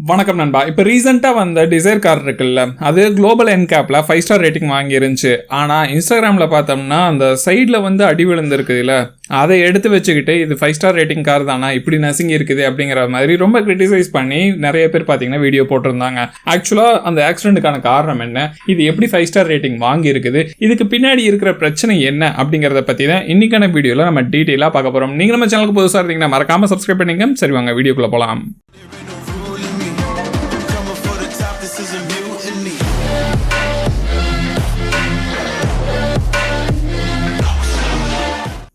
வணக்கம் நண்பா. இப்போ ரீசெண்டாக வந்த டிசைர் கார் இருக்குல்ல, அது குளோபல் என்கேப்பில் 5 ஸ்டார் ரேட்டிங் வாங்கிருந்துச்சு. ஆனால் இன்ஸ்டாகிராமில் பார்த்தோம்னா அந்த சைடில் வந்து அடி விழுந்துருக்குதுல்ல, அதை எடுத்து வச்சுக்கிட்டு இது 5 ஸ்டார் ரேட்டிங் கார் தானா, இப்படி நசுங்கி இருக்குது அப்படிங்கிற மாதிரி ரொம்ப கிரிட்டிசைஸ் பண்ணி நிறைய பேர் பார்த்தீங்கன்னா வீடியோ போட்டிருந்தாங்க. ஆக்சுவலாக அந்த ஆக்சிடென்ட்டுக்கான காரணம் என்ன, இது எப்படி 5 ஸ்டார் ரேட்டிங் வாங்கி இருக்குது, இதுக்கு பின்னாடி இருக்கிற பிரச்சனை என்ன அப்படிங்கிறத பற்றி தான் இன்னைக்கான வீடியோவில் நம்ம டீட்டெயிலாக பார்க்க போகிறோம். நீங்கள் நம்ம சேனலுக்கு புதுசாக இருந்தீங்கன்னா மறக்காமல் சப்ஸ்கிரைப் பண்ணிங்க. சரி வாங்க வீடியோக்குள்ளே போகலாம்.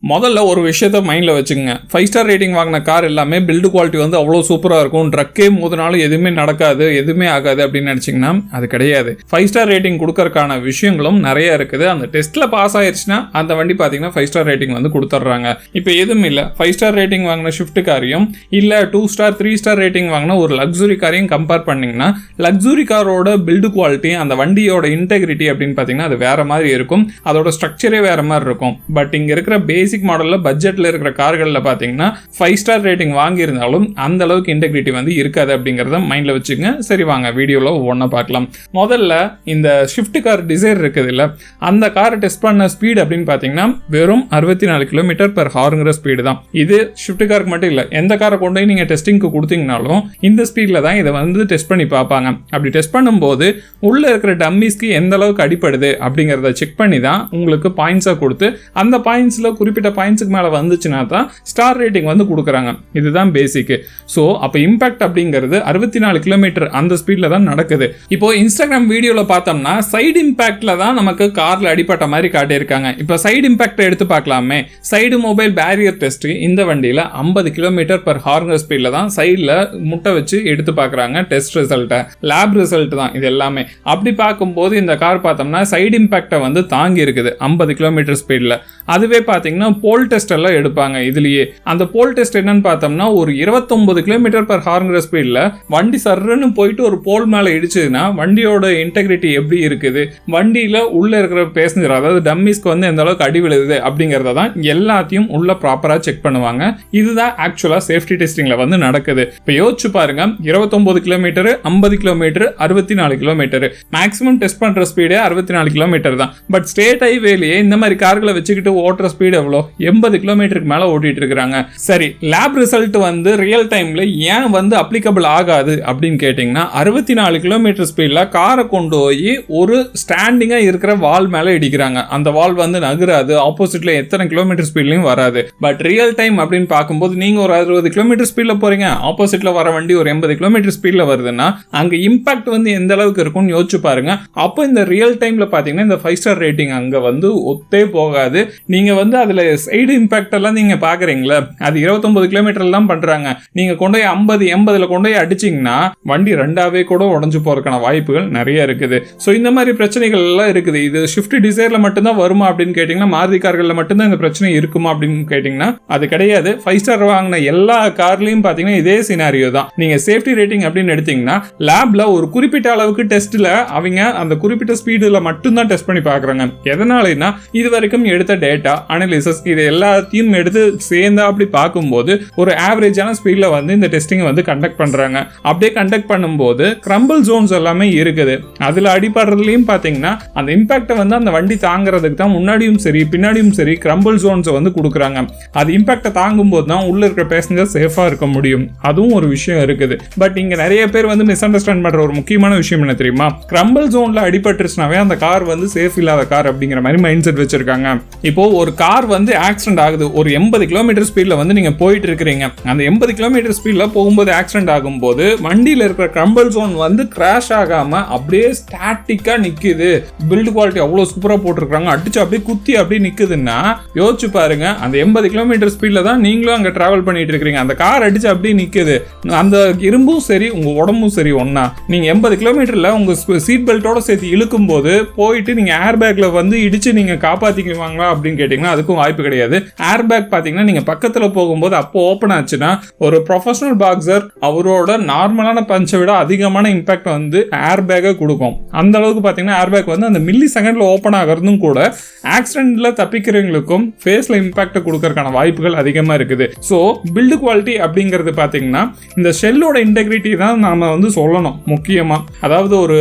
முதல்ல ஒரு விஷயத்த மைண்டில் வச்சுக்கோங்க. 5 ஸ்டார் ரேட்டிங் வாங்கின கார் எல்லாமே பில்டு குவாலிட்டி வந்து அவ்வளோ சூப்பராக இருக்கும், ட்ரக்கே மோதினாலும் எதுவுமே நடக்காது, எதுவுமே ஆகாது அப்படின்னு நினச்சிங்கன்னா அது கிடையாது. 5 ஸ்டார் ரேட்டிங் கொடுக்கறதுக்கான விஷயங்களும் நிறைய இருக்குது. அந்த டெஸ்ட்டில் பாஸ் ஆயிடுச்சுன்னா அந்த வண்டி பார்த்தீங்கன்னா 5 ஸ்டார் ரேட்டிங் வந்து கொடுத்துட்றாங்க. இப்போ எதுவும் இல்லை, 5 ஸ்டார் ரேட்டிங் வாங்கின ஷிஃப்ட் காரையும் இல்லை 2 ஸ்டார் 3 ஸ்டார் ரேட்டிங் வாங்கின ஒரு லக்ஸுரி காரையும் கம்பேர் பண்ணிங்கன்னா லக்ஸுரி காரோட பில்டு குவாலிட்டி, அந்த வண்டியோட இன்டெகிரிட்டி அப்படின்னு பார்த்தீங்கன்னா அது வேற மாதிரி இருக்கும், அதோட ஸ்ட்ரக்சரே வேற மாதிரி இருக்கும். பட் இங்கே இருக்கிற பேசிக் மாடல்ல பட்ஜெட்ல இருக்கிற கார்கள்ல பாத்தீங்கன்னா 5 ஸ்டார் ரேட்டிங் வாங்கியிருந்தாலும் அந்த அளவுக்கு இன்டெகிரிட்டி வந்து இருக்காது அப்படிங்கறத மைண்ட்ல வச்சுக்கோங்க. சரி வாங்க வீடியோல ஒவ்வொன்றா பார்க்கலாம். முதல்ல இந்த ஷிஃப்ட் கார் டிசைர் இருக்குது இல்ல, அந்த காரை டெஸ்ட் பண்ண ஸ்பீட் அப்படின்னு பாத்தீங்கன்னா வெறும் 64 km/hங்கிற ஸ்பீடு தான். இது ஷிஃப்ட் காருக்கு மட்டும் இல்ல, எந்த காரை கொண்டு போய் நீங்க டெஸ்டிங்க்கு கொடுத்தீங்கனாலும் இந்த ஸ்பீட்ல தான் இதை வந்து டெஸ்ட் பண்ணி பார்ப்பாங்க. அப்படி டெஸ்ட் பண்ணும்போது உள்ள இருக்கிற டம்மிஸ்க்கு எந்த அளவுக்கு அடிப்படுது அப்படிங்கறத செக் பண்ணி தான் உங்களுக்கு பாயிண்ட்ஸா கொடுத்து அந்த பாயிண்ட்ஸ்ல குறிப்பிட்ட பாயிண்ட்ஸ்க்கு மேல வந்துச்சுன்னா தான் ஸ்டார் ரேட்டிங் வந்து கொடுக்குறாங்க. இதுதான் பேசிக். ஸோ அப்போ இம்பாக்ட் அப்படிங்கிறது 64 km அந்த ஸ்பீட்ல தான் நடக்குது. இப்போ இன்ஸ்டாகிராம் வீடியோல பார்த்தோம்னா சைடு இம்பாக்ட்ல தான் நமக்கு கார்ல அடிப்பட்ட மாதிரி காட்டியிருக்காங்க. இப்போ சைடு இம்பாக்ட் எடுத்து பார்க்கலாமே. சைடு மொபைல் பேரியர் டெஸ்ட் இந்த வண்டியில 50 km/h ஸ்பீட்ல தான் சைடில் முட்டை வச்சு எடுத்து பார்க்குறாங்க. டெஸ்ட் ரிசல்ட்டை, லேப் ரிசல்ட் தான் இது எல்லாமே. அப்படி பார்க்கும்போது இந்த கார் பார்த்தோம்னா சைடு இம்பாக்டை வந்து தாங்கி இருக்குது 50 km ஸ்பீட்ல. அதுவே பார்த்தீங்கன்னா போல் டெஸ்ட் எல்லாம் எடுப்பாங்க. இதுலயே அந்த போல் டெஸ்ட் என்னன்னு பார்த்தோம்னா ஒரு 29 km/hங்கிற ஸ்பீட்ல வண்டி சர்ன்னு போயிட்டு ஒரு போல் மேல இடிச்சதுன்னா வண்டியோட இன்டெகிரிட்டி எப்படி இருக்குது, வண்டியில உள்ள இருக்கிற பேசஞ்சர் அதாவது டம்மிஸ்க்கு வந்து எந்த அளவுக்கு அடி விழுது அப்படிங்கறத தான் எல்லாத்தையும் உள்ள ப்ராப்பரா செக் பண்ணுவாங்க. இதுதான் ஆக்சுவலா சேஃப்டி டெஸ்டிங்ல வந்து நடக்குது. இப்ப யோசிச்சு பாருங்க, 29 km, 50 km, 64 km maximum test பண்ற ஸ்பீடே 64 km தான். பட் ஸ்டேட் ஹைவேலயே இந்த மாதிரி கார்களை வச்சுக்கிட்டு ஓட்டுற ஸ்பீடு எவ்வளோ, 80 கிலோமீட்டருக்கு மேல ஓட்டிட்டு இருக்காங்க. சரி, லேப் ரிசல்ட் வந்து ரியல் டைம்ல ஏன் வந்து அப்ளிகபிள் ஆகாது அப்படின்னு கேட்டீங்கன்னா 64 km ஸ்பீட்ல காரை கொண்டு போய் ஒரு ஸ்டாண்டிங்கா இருக்கிற வால் மேல இடிக்கிறாங்க. அந்த வால் வந்து நகராது, ஆப்போசிட்ல எத்தனை கிலோமீட்டர் ஸ்பீட்லயும் வராது. பட் ரியல் டைம் அப்படின்னு பார்க்கும்போது நீங்க ஒரு 60 km ஸ்பீட்ல போறீங்க, ஆப்போசிட்ல வர வண்டி ஒரு 80 km ஸ்பீட்ல வருதுன்னா அங்க இம்பாக்ட் வந்து எந்த அளவுக்கு இருக்கும்னு யோசிச்சு பாருங்க. அப்போ இந்த ரியல் டைம்ல பாத்தீங்கன்னா இந்த 5 ஸ்டார் ரேட்டிங் அங்க வந்து ஒத்தே போகாது. நீங்க வந்து அதுல சைடு இம்பாக்ட் எல்லாம் நீங்க பாக்குறீங்களா, அது 29 km தான் பண்றாங்க. நீங்க கொண்டு போய் 50-80 கொண்டு போய் அடிச்சீங்கன்னா வண்டி ரெண்டாவே கூட உடஞ்சு போறதுக்கான வாய்ப்புகள் நிறைய இருக்குது. ஸோ இந்த மாதிரி பிரச்சனைகள் எல்லாம் இருக்குது. இது ஷிஃப்ட் டிசைர்ல மட்டும்தான் வருமா அப்படின்னு கேட்டீங்கன்னா, மாருதி கார்கள்ல மட்டும்தான் இந்த பிரச்சனை இருக்குமா அப்படின்னு கேட்டீங்கன்னா அது கிடையாது. 5 ஸ்டார் வாங்கின எல்லா கார்லயும் பாத்தீங்கன்னா இதே சினாரியோ தான். நீங்க சேஃப்டி ரேட்டிங் அப்படின்னு எடுத்தீங்கன்னா லேப்ல ஒரு குறிப்பிட்ட அளவுக்கு டெஸ்ட்ல அவங்க அந்த குறிப்பிட்ட ஸ்பீடுல மட்டும்தான் டெஸ்ட் பண்ணி பாக்குறாங்க. எதனாலனா இது வரைக்கும் எடுத்த டேட்டா அனாலிசிஸ் இது எல்லாத்தையும் எடுத்து சேர்ந்தா அப்படி பார்க்கும்போது ஒரு ஆவரேஜான ஸ்பீட்ல வந்து இந்த டெஸ்டிங் வந்து கண்டக்ட் பண்றாங்க. அப்படியே கண்டக்ட் பண்ணும்போது கிரம்பிள் ஜோன்ஸ் எல்லாமே இருக்குது. அதுல அடிபடுறதுலயும் பாத்தீங்கன்னா அந்த இம்பாக்டை வந்து அந்த வண்டி தாங்கிறதுக்கு தான் முன்னாடியும் சரி பின்னாடியும் சரி கிரம்பிள் ஜோன்ஸ் வந்து கொடுக்குறாங்க. அது இம்பாக்டை தாங்கும் போது தான் உள்ள இருக்கிற பேசஞ்சர் சேஃபா இருக்க முடியும். அதுவும் ஒரு விஷயம் இருக்குது. பட் இங்க நிறைய பேர் வந்து மிஸ் அண்டர்ஸ்டாண்ட் பண்ற ஒரு முக்கியமான விஷயம் என்ன தெரியுமா, கிரம்பிள் ஜோன்ல அடிபட்டுருச்சுனாவே அந்த கார் வந்து சேஃப் இல்லாத கார் அப்படிங்கிற மாதிரி மைண்ட் செட் வச்சிருக்காங்க. இப்போ ஒரு கார் வந்து ஆக்சிடென்ட் ஆகுது, ஒரு 80 km ஸ்பீட்ல வந்து நீங்க போயிட்டு இருக்கிறீங்க. அந்த 80 km ஸ்பீட்ல போகும்போது ஆக்சிடென்ட் ஆகும்போது வண்டியில இருக்கிற கிரம்பிள் ஜோன் வந்து கிராஷ் ஆகாம அப்படியே ஸ்டாட்டிக்கா நிக்குது. பில்ட் குவாலிட்டி அவ்வளவு சூப்பரா போட்டிருக்காங்க, அடிச்சு அப்படியே குத்தி அப்படியே நிக்குதுன்னா யோசிச்சு பாருங்க, அந்த 80 km ஸ்பீட்ல தான் நீங்களும் அங்க டிராவல் பண்ணிட்டு இருக்கீங்க. அந்த கார் அடிச்சு அப்படியே நிக்குது, அந்த இரும்பும் சரி உங்க உடம்பும் சரி ஒன்னா. நீங்க 80 km உங்க சீட் பெல்ட்டோட சேர்த்து இழுக்கும் போது போயிட்டு நீங்க ஏர் பேக்ல வந்து இடிச்சு நீங்க காப்பாத்திக்குவாங்களா அப்படின்னு கேட்டீங்கன்னா அதுக்கும் வாய்ப்பு கிடையாது. ஏர் பேக் பார்த்தீங்கன்னா நீங்கள் பக்கத்தில் போகும்போது அப்போ ஓப்பன் ஆச்சுன்னா ஒரு ப்ரொஃபஷனல் பாக்ஸர் அவரோட நார்மலான பஞ்சை விட அதிகமான இம்பாக்ட் வந்து ஏர் பேக்கை கொடுக்கும். அந்த அளவுக்கு பார்த்தீங்கன்னா ஏர் பேக் வந்து அந்த மில்லி செகண்டில் ஓப்பன் ஆகிறதும் கூட ஆக்சிடென்ட்ல தப்பிக்கிறவங்களுக்கும் ஃபேஸில் இம்பாக்ட் கொடுக்கறதுக்கான வாய்ப்புகள் அதிகமாக இருக்குது. ஸோ பில்டு குவாலிட்டி அப்படிங்கிறது பார்த்தீங்கன்னா இந்த ஷெல்லோட இன்டெகிரிட்டி தான் நாம வந்து சொல்லணும் முக்கியமாக. அதாவது ஒரு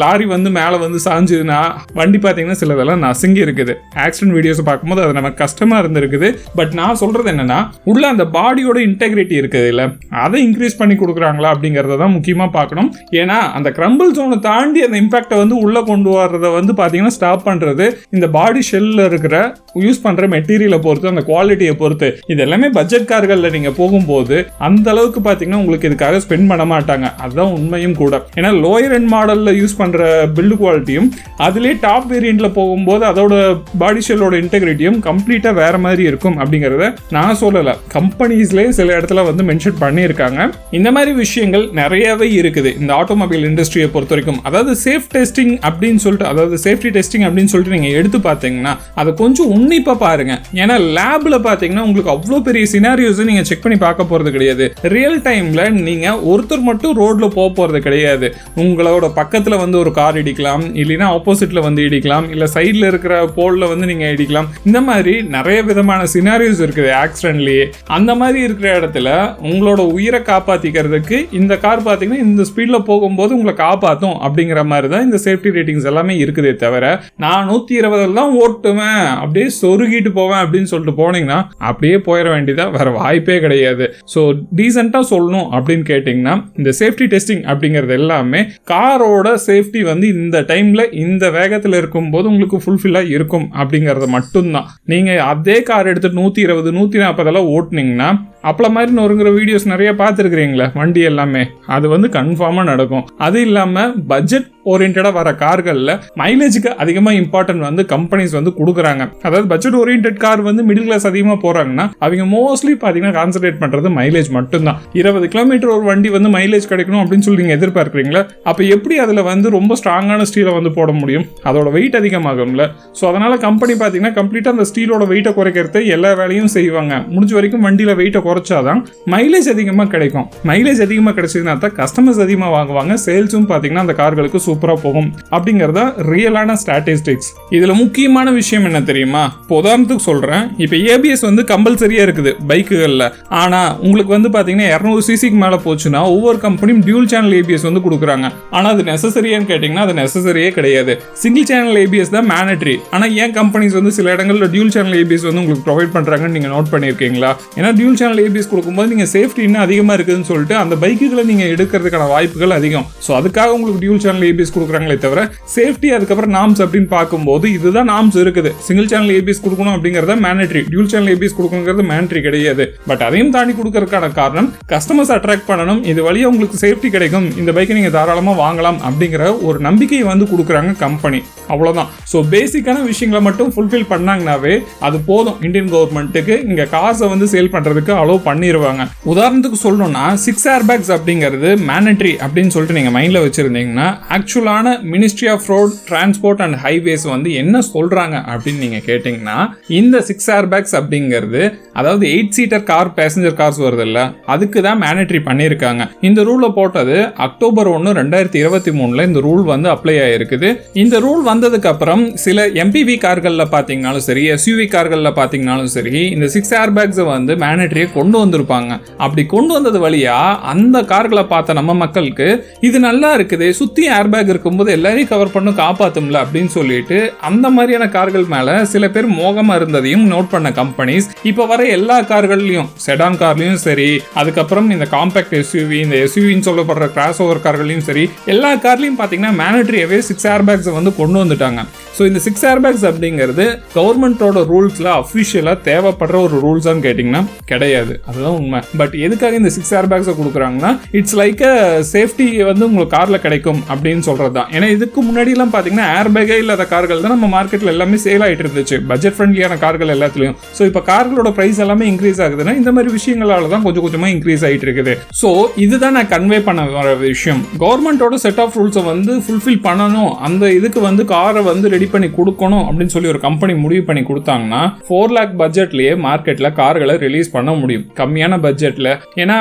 லாரி வந்து மேலே வந்து சாஞ்சுதுன்னா வண்டி பார்த்தீங்கன்னா சிலதெல்லாம் நசுங்கி இருக்குது. ஆக்சிடென்ட் வீடியோஸ் பார்க்கும்போது அது நமக்கு கஷ்டமாக இருந்திருக்குது. பட் நான் சொல்றது என்னன்னா உள்ள அந்த பாடியோட இன்டெகிரிட்டி இருக்குது இல்லை, அதை இன்க்ரீஸ் பண்ணி கொடுக்குறாங்களா அப்படிங்கிறத தான் முக்கியமாக பார்க்கணும். ஏன்னா அந்த கிரம்பிள் ஜோனை தாண்டி அந்த இம்பாக்டை வந்து உள்ளே கொண்டு வர்றதை வந்து பார்த்தீங்கன்னா ஸ்டாப் பண்ணுறது இந்த பாடி ஷெல்ல இருக்கிற யூஸ் பண்ற மெட்டீரியலை பொறுத்து, அந்த குவாலிட்டியை பொறுத்து. இது எல்லாமே பட்ஜெட் கார்கள்ல நீங்க போகும்போது அந்த அளவுக்கு பாத்தீங்கன்னா உங்களுக்கு இதுக்காக ஸ்பெண்ட் பண்ண மாட்டாங்க. அதுதான் உண்மையும் கூட. ஏன்னா லோயர் எண்ட் மாடல்ல யூஸ் பண்ற பில்டு குவாலிட்டியும் அதுலேயே டாப் வேரியண்ட்ல போகும்போது அதோட பாடி ஷெல்லோட இன்டெகிரிட்டியும் கம்ப்ளீட்டா வேற மாதிரி இருக்கும் அப்படிங்கறத நான் சொல்லல, கம்பெனிஸ்லேயே சில இடத்துல வந்து மென்ஷன் பண்ணியிருக்காங்க. இந்த மாதிரி விஷயங்கள் நிறையவே இருக்குது இந்த ஆட்டோமொபைல் இண்டஸ்ட்ரியை பொறுத்த வரைக்கும். அதாவது சேஃப் டெஸ்டிங் அப்படின்னு சொல்லிட்டு, அதாவது சேஃப்டி டெஸ்டிங் அப்படின்னு சொல்லிட்டு நீங்க எடுத்து பார்த்தீங்கன்னா அதை கொஞ்சம் உன்னிப்பா பாருங்க. ஏன்னா லேப்ல பாத்தீங்கன்னா உங்களுக்கு அவ்வளோ பெரிய சினாரியோஸ் நீங்க செக் பண்ணி பார்க்க போறது கிடையாது. ரியல் டைம்ல நீங்க ஒருத்தர் மட்டும் ரோட்ல போக போறது கிடையாது. உங்களோட பக்கத்துல வந்து ஒரு கார் இடிக்கலாம், இல்லைன்னா ஆப்போசிட்ல வந்து இடிக்கலாம், இல்ல சைட்ல இருக்கிற போல்ல வந்து நீங்க இடிக்கலாம். இந்த மாதிரி நிறைய விதமான சினாரியோஸ் இருக்குது ஆக்சிடென்ட்லயே. அந்த மாதிரி இருக்கிற இடத்துல உங்களோட உயிரை காப்பாத்திக்கிறதுக்கு இந்த கார் பாத்தீங்கன்னா இந்த ஸ்பீட்ல போகும்போது உங்களை காப்பாத்தும் அப்படிங்கிற மாதிரி தான் இந்த சேஃப்டி ரேட்டிங்ஸ் எல்லாமே இருக்குதே தவிர நான் 120 தான் ஓட்டுவேன் அப்படியே சொருகிட்டு போவேன் அப்படின்னு சொல்லிட்டு போனீங்கன்னா அப்படியே போயிட வேண்டியதா, வேற வாய்ப்பே கிடையாது. ஸோ டீசெண்டா சொல்லணும் அப்படின்னு கேட்டீங்கன்னா இந்த சேஃப்டி டெஸ்டிங் அப்படிங்கிறது எல்லாமே காரோட சேஃப்டி வந்து இந்த டைம்ல இந்த வேகத்தில் இருக்கும்போது உங்களுக்கு ஃபுல்ஃபில்லா இருக்கும் அப்படிங்கறது மட்டும்தான். நீங்க அதே கார் எடுத்து 120 140 ஓட்டுனீங்கன்னா அப்பள மாதிரி நொறுங்குற வீடியோஸ் நிறைய பார்த்துருக்கிறீங்களா வண்டி எல்லாமே, அது வந்து கன்ஃபார்மா நடக்கும். அது இல்லாம பட்ஜெட் ஓரியன்டா வர கார்களில் மைலேஜுக்கு அதிகமாக இம்பார்ட்டன்ட் வந்து கம்பெனிஸ் வந்து கொடுக்குறாங்க. அதாவது பட்ஜெட் ஓரியன்ட் கார் வந்து மிடில் கிளாஸ் அதிகமாக போறாங்கன்னா அவங்க மோஸ்ட்லி பார்த்தீங்கன்னா கான்சன்ட்ரேட் பண்றது மைலேஜ் மட்டும்தான். 20 கிலோமீட்டர் ஒரு வண்டி வந்து மைலேஜ் கிடைக்கணும் அப்படின்னு சொல்லி நீங்க எதிர்பார்க்குறீங்களா? அப்போ எப்படி அதில் வந்து ரொம்ப ஸ்ட்ராங்கான ஸ்டீலை வந்து போட முடியும்? அதோட வெயிட் அதிகமாகும்ல. ஸோ அதனால கம்பெனி பார்த்தீங்கன்னா கம்ப்ளீட்டாக அந்த ஸ்டீலோட வெயிட்டை குறைக்கிறது எல்லா வேலையும் செய்வாங்க. முடிஞ்ச வரைக்கும் வண்டியில் வெயிட்டை குறைச்சாதான் மைலேஜ் அதிகமாக கிடைக்கும். மைலேஜ் அதிகமாக கிடைச்சதுன்னா தான் கஸ்டமர்ஸ் அதிகமாக வாங்குவாங்க, சேல்ஸும் பார்த்தீங்கன்னா அந்த கார்களுக்கு சூப்பராக போகும் அப்படிங்கிறத ரியலான ஸ்டாட்டிஸ்டிக்ஸ். இதுல முக்கியமான விஷயம் என்ன தெரியுமா? உதாரணத்துக்கு சொல்றேன், இப்போ ஏபிஎஸ் வந்து கம்பல்சரியா இருக்குது பைக்குகள்ல. ஆனா உங்களுக்கு வந்து பாத்தீங்கன்னா 200 சிசிக்கு மேல போச்சுன்னா ஒவ்வொரு கம்பெனியும் டியூல் சேனல் ஏபிஎஸ் வந்து கொடுக்குறாங்க. ஆனா அது நெசசரியான்னு கேட்டீங்கன்னா அது நெசசரியே கிடையாது. சிங்கிள் சேனல் ஏபிஎஸ் தான் மேண்டட்ரி. ஆனா ஏன் கம்பெனிஸ் வந்து சில இடங்கள்ல டியூல் சேனல் ஏபிஎஸ் வந்து உங்களுக்கு ப்ரொவைட் பண்றாங்கன்னு நீங்க நோட் பண்ணிருக்கீங்களா? ஏன்னா டியூல் சேனல் ஏபிஎஸ் கொடுக்கும்போது நீங்க சேஃப்டி இன்னும் அதிகமா இருக்குதுன்னு சொல்லிட்டு அந்த பைக்குகளை நீங்க எடுக்கிறதுக்கான வாய்ப்புகள் அதிகம். ஸோ அதுக்காக உங்களுக்கு டியூல் சேனல் ஏபிஎஸ் கொடுக்குறாங்களே தவிர சேஃப்டி அதுக்கப்புறம் நாம்ஸ் அப்படின்னு பார்க்கும்போது இதுதான் நாம்ஸ் இருக்குது. சிங்கிள் சேனல் ஏபிஎஸ் கொடுக்கணும் அப்படிங்கறத மேண்டட்ரி, டியூல் சேனல் ஏபிஎஸ் கொடுக்கணுங்கிறது மேண்டட்ரி கிடையாது. பட் அதையும் தாண்டி கொடுக்கறதுக்கான காரணம் கஸ்டமர்ஸ் அட்ராக்ட் பண்ணணும், இது வழியா உங்களுக்கு சேஃப்டி கிடைக்கும், இந்த பைக்கை நீங்க தாராளமா வாங்கலாம் அப்படிங்கிற ஒரு நம்பிக்கையை வந்து கொடுக்குறாங்க கம்பெனி. அவ்வளவுதான். ஸோ பேசிக்கான விஷயங்களை மட்டும் ஃபுல்ஃபில் பண்ணாங்கன்னாவே அது போதும். இந்தியன் கவர்மெண்ட்டுக்கு இங்க காசை வந்து சேல் பண்றதுக்கு அலோவ் பண்ணிடுவாங்க. உதாரணத்துக்கு சொல்லணும்னா 6 ஏர்பேக்ஸ் அப்படிங்கிறது மேண்டட்ரி அப்படின்னு சொல்லிட்டு நீங்க மைண்ட்ல வச்சிருந்தீங்கன்னா ஆக்சுவலான ministry of road transport and highways வந்து என்ன சொல்றாங்க அப்படின்னு நீங்க கேட்டீங்கன்னா இந்த 6 ஏர்பேக்ஸ் அப்படிங்கிறது அதாவது 8 சீட்டர் கார் பேசஞ்சர் கார்ஸ் வருது இல்ல, அதுக்கு தான் மேண்டட்ரி பண்ணியிருக்காங்க. இந்த ரூலை போட்டது அக்டோபர் 1 2023 இந்த ரூல் வந்து அப்ளை ஆயிருக்குது. இந்த ரூல் வந்ததுக்கு அப்புறம் சில எம்பிவி கார்கள்ல பாத்தீங்கன்னாலும் சரி, எஸ்யூவி கார்கள்ல பாத்தீங்கன்னாலும் சரி இந்த 6 ஏர்பேக்ஸ் வந்து மேண்டட்ரியை கொண்டு வந்திருப்பாங்க. அப்படி கொண்டு வந்தது வழியா அந்த கார்களை பார்த்த நம்ம மக்களுக்கு இது நல்லா இருக்குது, சுத்தி ஏர்பேக் இருக்கும்போது எல்லாரையும் கவர் பண்ண காப்பாத்தும்ல அப்படின்னு சொல்லிட்டு அந்த மாதிரியான கார்கள் மேல சில பேர் மோகமா இருந்ததையும் நோட் பண்ண கம்பெனிஸ் இப்ப வர எல்லா கார்கள்லயும், செடான் கார்லயும் சரி, அதுக்கப்புறம் இந்த காம்பாக்ட் எஸ்யூவி, இந்த எஸ்யூவின்னு சொல்லப்படுற கிராஸ் ஓவர் கார்கள்லயும் சரி, எல்லா கார்லயும் பாத்தீங்கன்னா மேண்டட்ரியாவே 6 ஏர்பேக்ஸ் வந்து கொண்டு வந்துட்டாங்க. ஸோ இந்த 6 ஏர்பேக்ஸ் அப்படிங்கிறது கவர்மெண்டோட ரூல்ஸ்ல அஃபிஷியலா தேவைப்படுற ஒரு ரூல்ஸான்னு கேட்டிங்கன்னா கிடையாது. கிடையாது, அதுதான் உண்மை. பட் எதுக்காக இந்த 6 ஏர் பேக்ஸை கொடுக்குறாங்கன்னா இட்ஸ் லைக் சேஃப்டி வந்து உங்களுக்கு காரில் கிடைக்கும் அப்படின்னு சொல்கிறது தான். ஏன்னா இதுக்கு முன்னாடிலாம் பார்த்தீங்கன்னா ஏர் பேக்கே இல்லாத கார்கள் தான் நம்ம மார்க்கெட்டில் எல்லாமே சேல் ஆகிட்டு இருந்துச்சு, பட்ஜெட் ஃப்ரெண்ட்லியான கார்கள் எல்லாத்துலேயும். ஸோ இப்போ கார்களோட ப்ரைஸ் எல்லாமே இன்க்ரீஸ் ஆகுதுன்னா இந்த மாதிரி விஷயங்களால தான் கொஞ்சம் கொஞ்சமாக இன்க்ரீஸ் ஆகிட்டு இருக்குது. ஸோ இதுதான் நான் கன்வே பண்ண வர விஷயம். கவர்மெண்ட்டோட செட் ஆஃப் ரூல்ஸை வந்து ஃபுல்ஃபில் பண்ணணும், அந்த இதுக்கு வந்து காரை வந்து ரெடி பண்ணி கொடுக்கணும் அப்படின்னு சொல்லி ஒரு கம்பெனி முடிவு பண்ணி கொடுத்தாங்கன்னா 4 lakh பட்ஜெட்லேயே மார்க்கெட்டில் கார்களை ரிலீஸ் பண்ண முடியும் கம்மியான பட்ஜெட்டில். ஏன்னா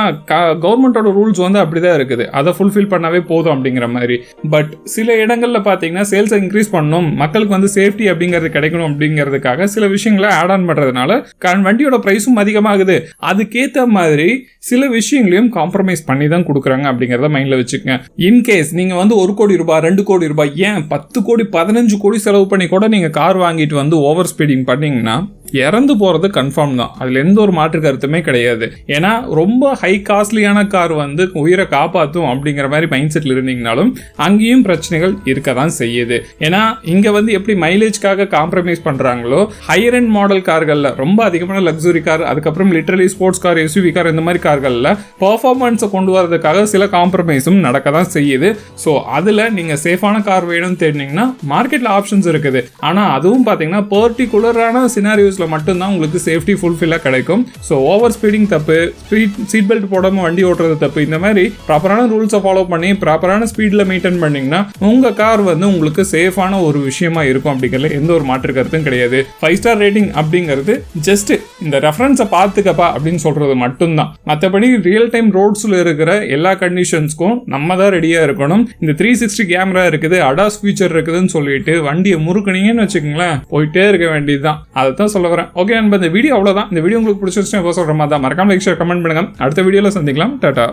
கவர்மெண்ட்டோட ரூல்ஸ் வந்து அப்படிதான் இருக்குது, அதை ஃபுல்ஃபில் பண்ணவே போதும் அப்படிங்கிற மாதிரி. பட் சில இடங்களில் பார்த்தீங்கன்னா சேல்ஸை இன்க்ரீஸ் பண்ணணும், மக்களுக்கு வந்து சேஃப்டி அப்படிங்கிறது கிடைக்கணும் அப்படிங்கிறதுக்காக சில விஷயங்களை ஆட் ஆன் பண்ணுறதுனால வண்டியோட ப்ரைஸும் அதிகமாகுது. அதுக்கேற்ற மாதிரி சில விஷயங்களையும் காம்ப்ரமைஸ் பண்ணி தான் கொடுக்குறாங்க அப்படிங்கிறத மைண்டில் வச்சுக்கோங்க. இன்கேஸ் நீங்கள் வந்து 1 கோடி ரூபாய் 2 கோடி ரூபாய் ஏன் 10 கோடி 15 கோடி செலவு பண்ணி கூட நீங்கள் கார் வாங்கிட்டு வந்து ஓவர் ஸ்பீடிங் பண்ணிங்கன்னா இறந்து போகிறது கன்ஃபார்ம் தான், அதில் எந்த ஒரு மாற்று கருத்துமே கிடையாது. ஏன்னா ரொம்ப ஹை காஸ்ட்லியான கார் வந்து உயிரை காப்பாற்றும் அப்படிங்கிற மாதிரி மைண்ட் செட்டில் இருந்தீங்கனாலும் அங்கேயும் பிரச்சனைகள் இருக்க தான் செய்யுது. ஏன்னா இங்கே வந்து எப்படி மைலேஜ்க்காக காம்ப்ரமைஸ் பண்ணுறாங்களோ ஹையர் அண்ட் மாடல் கார்களில் ரொம்ப அதிகமான லக்ஸுரி கார், அதுக்கப்புறம் literally sports car, SUV car, இந்த மாதிரி கார்களில் பர்ஃபார்மன்ஸை கொண்டு வரதுக்காக சில காம்ப்ரமைஸும் நடக்க தான் செய்யுது. ஸோ அதில் நீங்கள் சேஃபான கார் வேணும்னு தேடினீங்கன்னா மார்க்கெட்டில் ஆப்ஷன்ஸ் இருக்குது. ஆனால் அதுவும் பார்த்தீங்கன்னா பர்டிகுலரான சினாரியோஸ் மட்டும்தான் உங்களுக்கு சேஃப்டி ஃபுல்ஃபில்லாக கிடைக்கும். ஸோ ஓவர் ஸ்பீடிங் தப்பு, சீட் பெல்ட் போடாமல் வண்டி ஓட்டுறது தப்பு, இந்த மாதிரி ப்ராப்பரான ரூல்ஸை ஃபாலோ பண்ணி ப்ராப்பரான ஸ்பீடில் மெயின்டைன் பண்ணிங்கன்னா உங்கள் கார் வந்து உங்களுக்கு சேஃபான ஒரு விஷயமா இருக்கும் அப்படிங்கிறதுல எந்த ஒரு மாற்று கருத்தும் கிடையாது. 5 ஸ்டார் ரேட்டிங் அப்படிங்கிறது ஜஸ்ட் இந்த ரெஃபரன்ஸை பார்த்துக்கப்பா அப்படின்னு சொல்றது மட்டும்தான். மற்றபடி ரியல் டைம் ரோட்ஸில் இருக்கிற எல்லா கண்டிஷன்ஸ்க்கும் நம்ம தான் ரெடியாக இருக்கணும். இந்த 360 கேமரா இருக்குது, அடாஸ் ஃபீச்சர் இருக்குதுன்னு சொல்லிட்டு வண்டியை முறுக்குனீங்கன்னு வச்சுக்கோங்களேன், போயிட்டே இருக்க வேண்டியது தான். அதை தான் சொல்ல வரேன். ஓகே நண்பா, இந்த வீடியோ அவ்வளோதான். இந்த வீடியோ உங்களுக்கு பிடிச்சிருச்சுன்னா சொல்கிற மாதிரி தான் மறக்காம லைக், ஷேர், கமெண்ட் பண்ணுங்க. அடுத்த வீடியோவில் சந்திக்கலாம். டாடா.